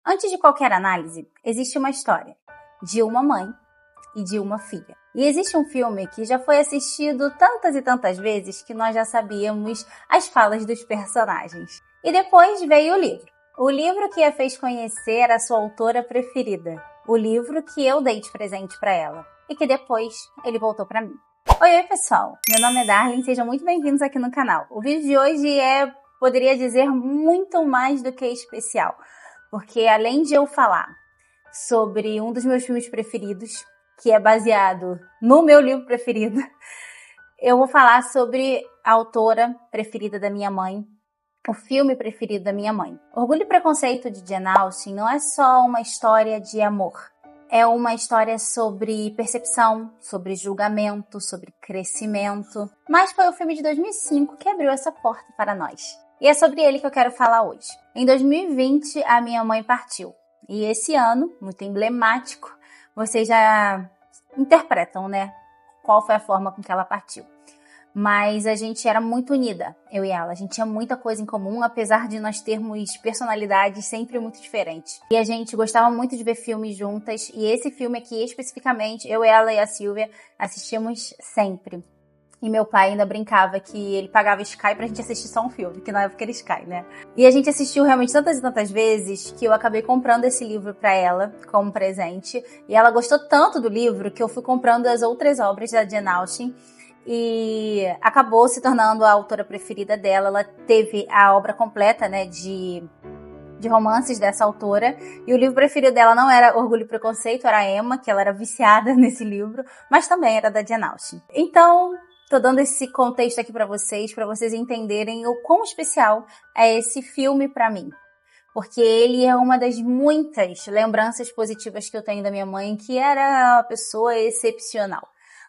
Antes de qualquer análise, existe uma história de uma mãe e de uma filha. E existe um filme que já foi assistido tantas e tantas vezes que nós já sabíamos as falas dos personagens. E depois veio o livro. O livro que a fez conhecer a sua autora preferida. O livro que eu dei de presente para ela. E que depois ele voltou para mim. Oi pessoal, meu nome é Darlene, sejam muito bem-vindos aqui no canal. O vídeo de hoje poderia dizer, muito mais do que especial. Porque além de eu falar sobre um dos meus filmes preferidos, que é baseado no meu livro preferido, eu vou falar sobre a autora preferida da minha mãe, o filme preferido da minha mãe. Orgulho e Preconceito de Jane Austen não é só uma história de amor. É uma história sobre percepção, sobre julgamento, sobre crescimento. Mas foi o filme de 2005 que abriu essa porta para nós. E é sobre ele que eu quero falar hoje. Em 2020, a minha mãe partiu. E esse ano, muito emblemático, vocês já interpretam, né? Qual foi a forma com que ela partiu. Mas a gente era muito unida, eu e ela. A gente tinha muita coisa em comum, apesar de nós termos personalidades sempre muito diferentes. E a gente gostava muito de ver filmes juntas. E esse filme aqui, especificamente, eu, ela e a Silvia assistimos sempre. E meu pai ainda brincava que ele pagava Sky pra gente assistir só um filme, que na época era Sky, né? E a gente assistiu realmente tantas e tantas vezes que eu acabei comprando esse livro pra ela como presente. E ela gostou tanto do livro que eu fui comprando as outras obras da Jane Austen e acabou se tornando a autora preferida dela. Ela teve a obra completa, né, de romances dessa autora, e o livro preferido dela não era Orgulho e Preconceito, era Emma, que ela era viciada nesse livro, mas também era da Jane Austen. Então, tô dando esse contexto aqui pra vocês entenderem o quão especial é esse filme pra mim. Porque ele é uma das muitas lembranças positivas que eu tenho da minha mãe, que era uma pessoa excepcional.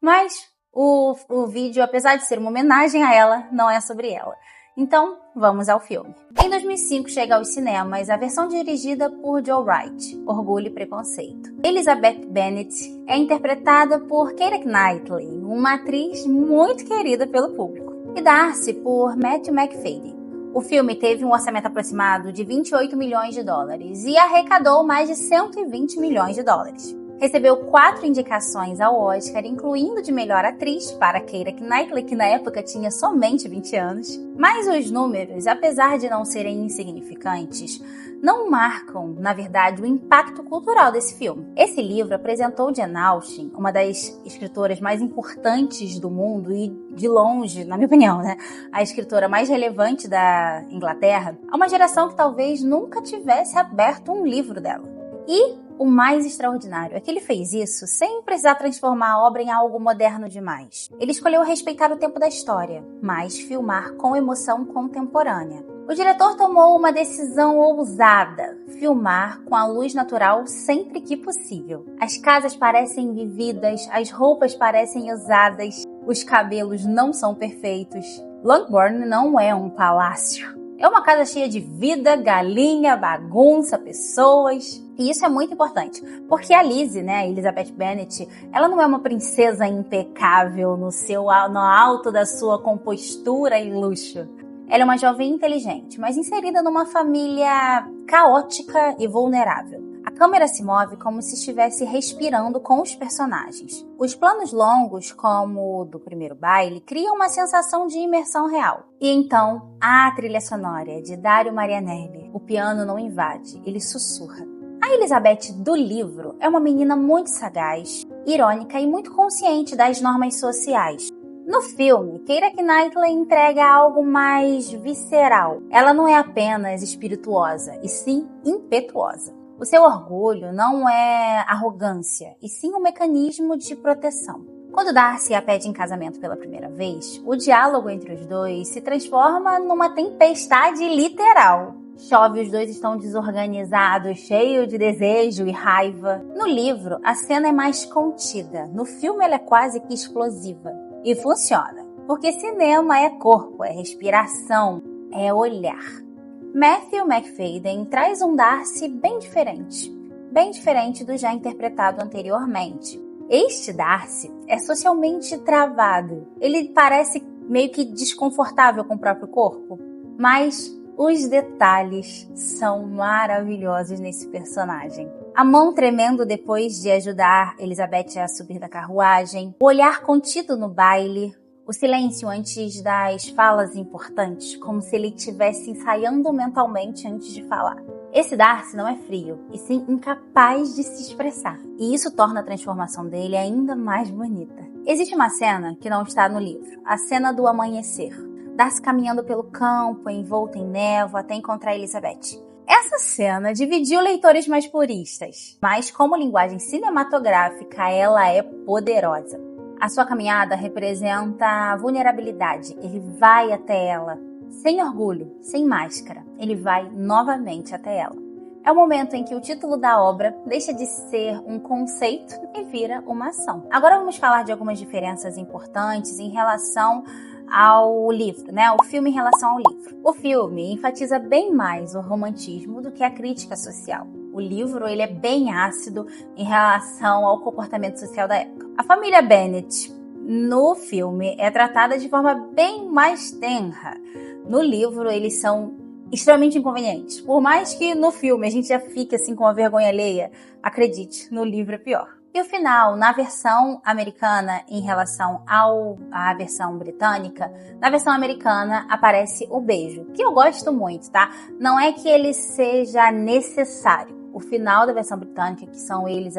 Mas o vídeo, apesar de ser uma homenagem a ela, não é sobre ela. Então, vamos ao filme. Em 2005 chega aos cinemas a versão dirigida por Joe Wright, Orgulho e Preconceito. Elizabeth Bennet é interpretada por Keira Knightley, uma atriz muito querida pelo público, e Darcy por Matthew Macfadyen. O filme teve um orçamento aproximado de 28 milhões de dólares e arrecadou mais de 120 milhões de dólares. Recebeu 4 indicações ao Oscar, incluindo de melhor atriz para Keira Knightley, que na época tinha somente 20 anos. Mas os números, apesar de não serem insignificantes, não marcam, na verdade, o impacto cultural desse filme. Esse livro apresentou Jane Austen, uma das escritoras mais importantes do mundo e, de longe, na minha opinião, né, a escritora mais relevante da Inglaterra, a uma geração que talvez nunca tivesse aberto um livro dela. E o mais extraordinário é que ele fez isso sem precisar transformar a obra em algo moderno demais. Ele escolheu respeitar o tempo da história, mas filmar com emoção contemporânea. O diretor tomou uma decisão ousada: filmar com a luz natural sempre que possível. As casas parecem vividas, as roupas parecem usadas, os cabelos não são perfeitos. Longbourn não é um palácio. É uma casa cheia de vida, galinha, bagunça, pessoas. E isso é muito importante, porque a Lizzie, né, a Elizabeth Bennet, ela não é uma princesa impecável no alto da sua compostura e luxo. Ela é uma jovem inteligente, mas inserida numa família caótica e vulnerável. A câmera se move como se estivesse respirando com os personagens. Os planos longos, como o do primeiro baile, criam uma sensação de imersão real. E então, a trilha sonora de Dario Marianelli. O piano não invade, ele sussurra. A Elizabeth do livro é uma menina muito sagaz, irônica e muito consciente das normas sociais. No filme, Keira Knightley entrega algo mais visceral. Ela não é apenas espirituosa, e sim impetuosa. O seu orgulho não é arrogância, e sim um mecanismo de proteção. Quando Darcy a pede em casamento pela primeira vez, o diálogo entre os dois se transforma numa tempestade literal. Chove, os dois estão desorganizados, cheios de desejo e raiva. No livro, a cena é mais contida. No filme, ela é quase que explosiva. E funciona, porque cinema é corpo, é respiração, é olhar. Matthew Macfadyen traz um Darcy bem diferente do já interpretado anteriormente. Este Darcy é socialmente travado. Ele parece meio que desconfortável com o próprio corpo, mas Os detalhes são maravilhosos nesse personagem. A mão tremendo depois de ajudar Elizabeth a subir da carruagem, o olhar contido no baile, o silêncio antes das falas importantes, como se ele estivesse ensaiando mentalmente antes de falar. Esse Darcy não é frio, e sim incapaz de se expressar. E isso torna a transformação dele ainda mais bonita. Existe uma cena que não está no livro, a cena do amanhecer. Darcy caminhando pelo campo, envolto em névoa, até encontrar Elizabeth. Essa cena dividiu leitores mais puristas, mas como linguagem cinematográfica, ela é poderosa. A sua caminhada representa a vulnerabilidade. Ele vai até ela, sem orgulho, sem máscara. Ele vai novamente até ela. É o momento em que o título da obra deixa de ser um conceito e vira uma ação. Agora vamos falar de algumas diferenças importantes em relação ao livro, né? O filme em relação ao livro. O filme enfatiza bem mais o romantismo do que a crítica social. O livro, ele é bem ácido em relação ao comportamento social da época. A família Bennet, no filme, é tratada de forma bem mais tenra. No livro, eles são extremamente inconvenientes. Por mais que no filme a gente já fique assim com a vergonha alheia, acredite, no livro é pior. E o final, na versão americana em relação à versão britânica, na versão americana aparece o beijo, que eu gosto muito, tá? Não é que ele seja necessário. O final da versão britânica, que são eles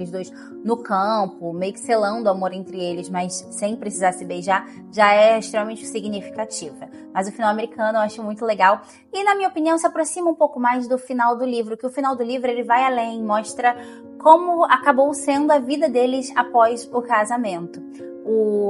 dois no campo, meio que selando o amor entre eles, mas sem precisar se beijar, já é extremamente significativa. Mas o final americano eu acho muito legal. E, na minha opinião, se aproxima um pouco mais do final do livro, que o final do livro ele vai além, mostra como acabou sendo a vida deles após o casamento.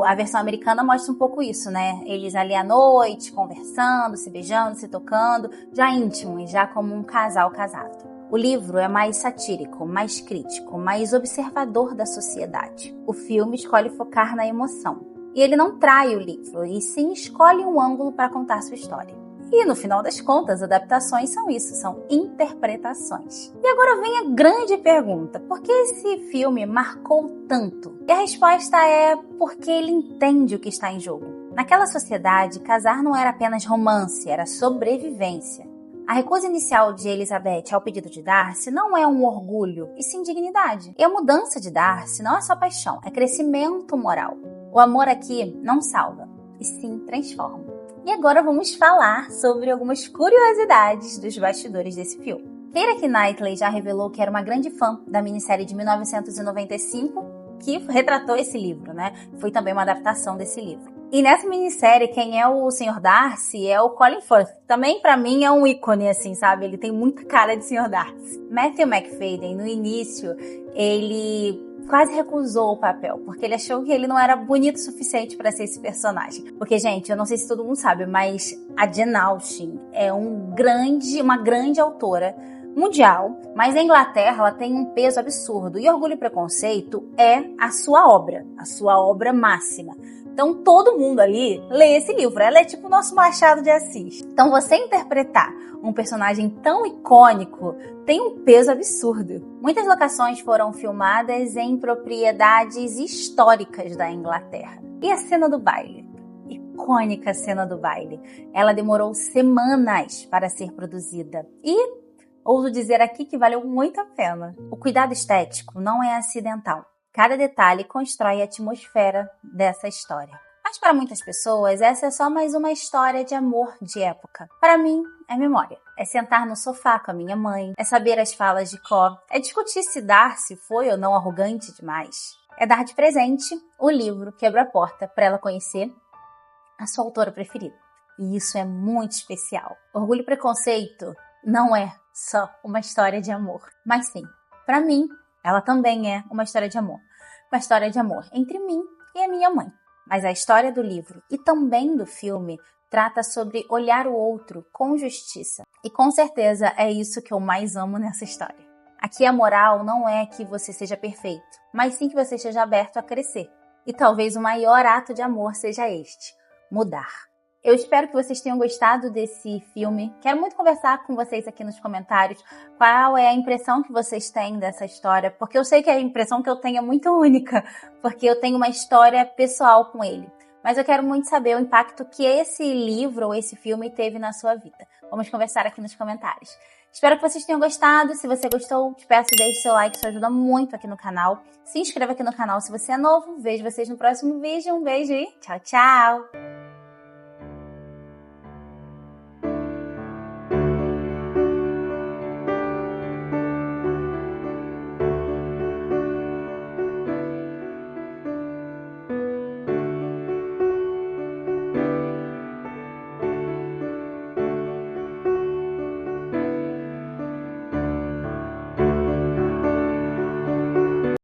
A versão americana mostra um pouco isso, né? Eles ali à noite, conversando, se beijando, se tocando, já íntimos, já como um casal casado. O livro é mais satírico, mais crítico, mais observador da sociedade. O filme escolhe focar na emoção. E ele não trai o livro, e sim escolhe um ângulo para contar sua história. E no final das contas, adaptações são isso, são interpretações. E agora vem a grande pergunta: por que esse filme marcou tanto? E a resposta é porque ele entende o que está em jogo. Naquela sociedade, casar não era apenas romance, era sobrevivência. A recusa inicial de Elizabeth ao pedido de Darcy não é um orgulho, e sim dignidade. E a mudança de Darcy não é só paixão, é crescimento moral. O amor aqui não salva, e sim transforma. E agora vamos falar sobre algumas curiosidades dos bastidores desse filme. Keira Knightley já revelou que era uma grande fã da minissérie de 1995, que retratou esse livro, né? Foi também uma adaptação desse livro. E nessa minissérie, quem é o Sr. Darcy é o Colin Firth. Também, pra mim, é um ícone, assim, sabe? Ele tem muita cara de Sr. Darcy. Matthew Macfadyen, no início, ele quase recusou o papel, porque ele achou que ele não era bonito o suficiente para ser esse personagem. Porque, gente, eu não sei se todo mundo sabe, mas a Jane Austen é uma grande autora mundial, mas na Inglaterra ela tem um peso absurdo. E Orgulho e Preconceito é a sua obra máxima. Então todo mundo ali lê esse livro, ela é tipo o nosso Machado de Assis. Então você interpretar um personagem tão icônico tem um peso absurdo. Muitas locações foram filmadas em propriedades históricas da Inglaterra. E a cena do baile? Icônica cena do baile. Ela demorou semanas para ser produzida. E ouso dizer aqui que valeu muito a pena. O cuidado estético não é acidental. Cada detalhe constrói a atmosfera dessa história. Mas para muitas pessoas, essa é só mais uma história de amor de época. Para mim, é memória. É sentar no sofá com a minha mãe, é saber as falas de cor, é discutir se Darcy foi ou não arrogante demais. É dar de presente o livro Quebra a Porta para ela conhecer a sua autora preferida. E isso é muito especial. Orgulho e Preconceito não é só uma história de amor, mas sim, para mim, ela também é uma história de amor. Uma história de amor entre mim e a minha mãe. Mas a história do livro e também do filme trata sobre olhar o outro com justiça. E com certeza é isso que eu mais amo nessa história. Aqui a moral não é que você seja perfeito, mas sim que você esteja aberto a crescer. E talvez o maior ato de amor seja este: mudar. Eu espero que vocês tenham gostado desse filme. Quero muito conversar com vocês aqui nos comentários. Qual é a impressão que vocês têm dessa história? Porque eu sei que a impressão que eu tenho é muito única, porque eu tenho uma história pessoal com ele. mas eu quero muito saber o impacto que esse livro ou esse filme teve na sua vida. Vamos conversar aqui nos comentários. Espero que vocês tenham gostado. Se você gostou, te peço, deixe seu like, isso ajuda muito aqui no canal. Se inscreva aqui no canal se você é novo. Vejo vocês no próximo vídeo. Um beijo e tchau, tchau!